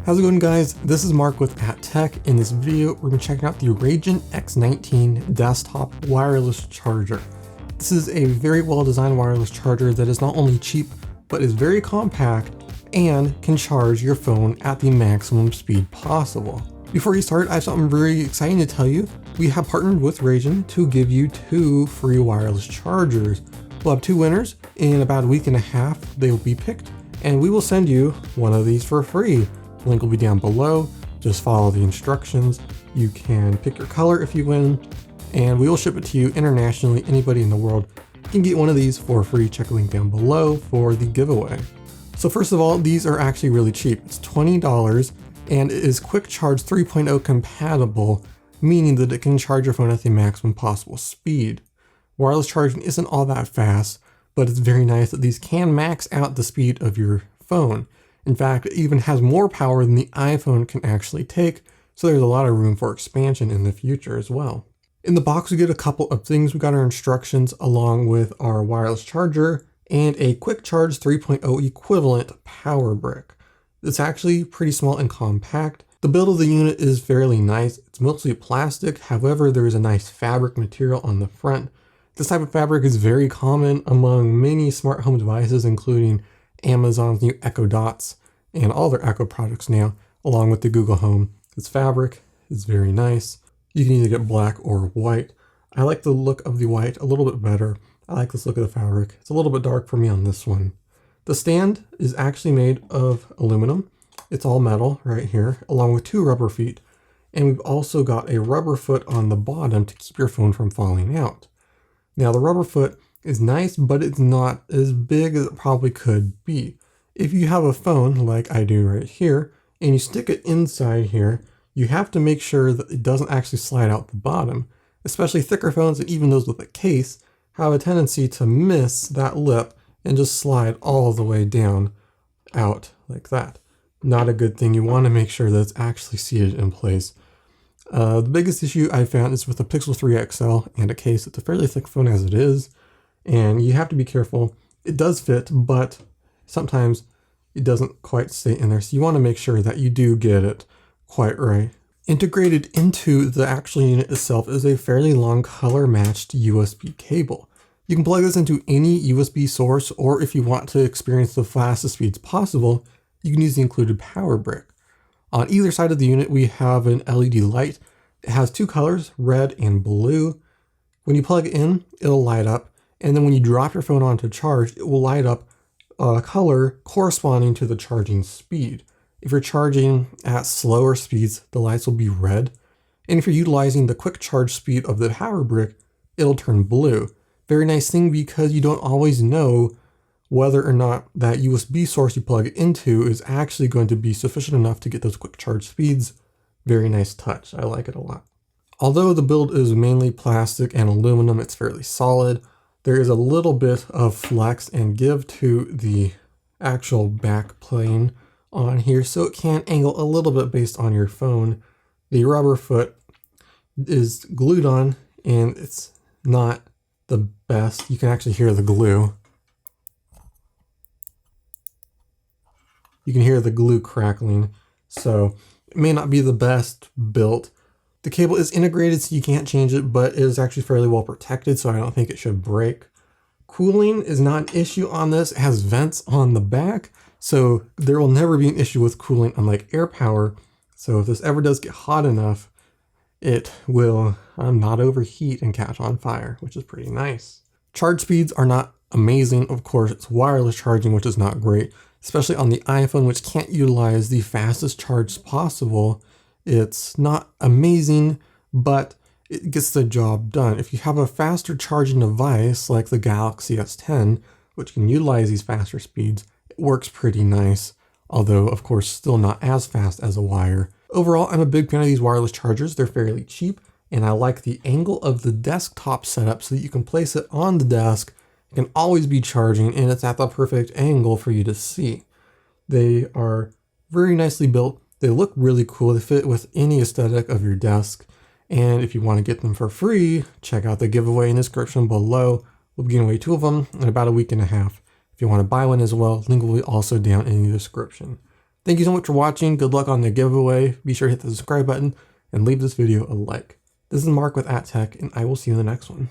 How's it going, guys? This is Mark with @Tech. In this video, we're going to check out the Raigen X19 desktop wireless charger. This is a very well-designed wireless charger that is not only cheap, but is very compact and can charge your phone at the maximum speed possible. Before you start, I have something very exciting to tell you. We have partnered with Raigen to give you 2 free wireless chargers. We'll have 2 winners. In about a week and a half, they will be picked, and we will send you one of these for free. The link will be down below. Just follow the instructions. You can pick your color if you win, and we will ship it to you internationally. Anybody in the world can get one of these for free. Check the link down below for the giveaway. So first of all, these are actually really cheap. It's $20 and it is Quick Charge 3.0 compatible, meaning that it can charge your phone at the maximum possible speed. Wireless charging isn't all that fast, but it's very nice that these can max out the speed of your phone. In fact, it even has more power than the iPhone can actually take, so there's a lot of room for expansion in the future as well. In the box, we get a couple of things. We got our instructions along with our wireless charger and a Quick Charge 3.0 equivalent power brick. It's actually pretty small and compact. The build of the unit is fairly nice. It's mostly plastic, however, there is a nice fabric material on the front. This type of fabric is very common among many smart home devices, including Amazon's new Echo Dots and all their Echo products now, along with the Google Home. This fabric is very nice. You can either get black or white. I like the look of the white a little bit better. I like this look of the fabric. It's a little bit dark for me on this one. The stand is actually made of aluminum. It's all metal right here, along with 2 rubber feet. And we've also got a rubber foot on the bottom to keep your phone from falling out. Now the rubber foot is nice, but it's not as big as it probably could be. If you have a phone like I do right here, and you stick it inside here, you have to make sure that it doesn't actually slide out the bottom. Especially thicker phones and even those with a case have a tendency to miss that lip and just slide all the way down out like that. Not a good thing. You want to make sure that it's actually seated in place. The biggest issue I found is with the Pixel 3 XL and a case. It's a fairly thick phone as it is, and you have to be careful. It does fit, but sometimes it doesn't quite stay in there. So you want to make sure that you do get it quite right. Integrated into the actual unit itself is a fairly long color matched USB cable. You can plug this into any USB source, or if you want to experience the fastest speeds possible, you can use the included power brick. On either side of the unit, we have an LED light. It has 2 colors, red and blue. When you plug it in, it'll light up. And then when you drop your phone onto charge, it will light up a color corresponding to the charging speed. If you're charging at slower speeds, the lights will be red. And if you're utilizing the quick charge speed of the power brick, it'll turn blue. Very nice thing, because you don't always know whether or not that USB source you plug it into is actually going to be sufficient enough to get those quick charge speeds. Very nice touch. I like it a lot. Although the build is mainly plastic and aluminum, it's fairly solid. There is a little bit of flex and give to the actual back plane on here, so it can angle a little bit based on your phone. The rubber foot is glued on, and it's not the best. You can actually hear the glue. You can hear the glue crackling, so it may not be the best built. The cable is integrated, so you can't change it, but it is actually fairly well protected, so I don't think it should break. Cooling is not an issue on this. It has vents on the back, so there will never be an issue with cooling, unlike AirPower. So if this ever does get hot enough, it will not overheat and catch on fire, which is pretty nice. Charge speeds are not amazing. Of course, it's wireless charging, which is not great, especially on the iPhone, which can't utilize the fastest charge possible. It's not amazing, but it gets the job done. If you have a faster charging device like the Galaxy S10, which can utilize these faster speeds, it works pretty nice, although of course still not as fast as a wire. Overall, I'm a big fan of these wireless chargers. They're fairly cheap, and I like the angle of the desktop setup so that you can place it on the desk. It can always be charging, and it's at the perfect angle for you to see. They are very nicely built. They look really cool. They fit with any aesthetic of your desk. And if you want to get them for free, check out the giveaway in the description below. We'll be giving away 2 of them in about a week and a half. If you want to buy one as well, link will be also down in the description. Thank you so much for watching. Good luck on the giveaway. Be sure to hit the subscribe button and leave this video a like. This is Mark with @Tech, and I will see you in the next one.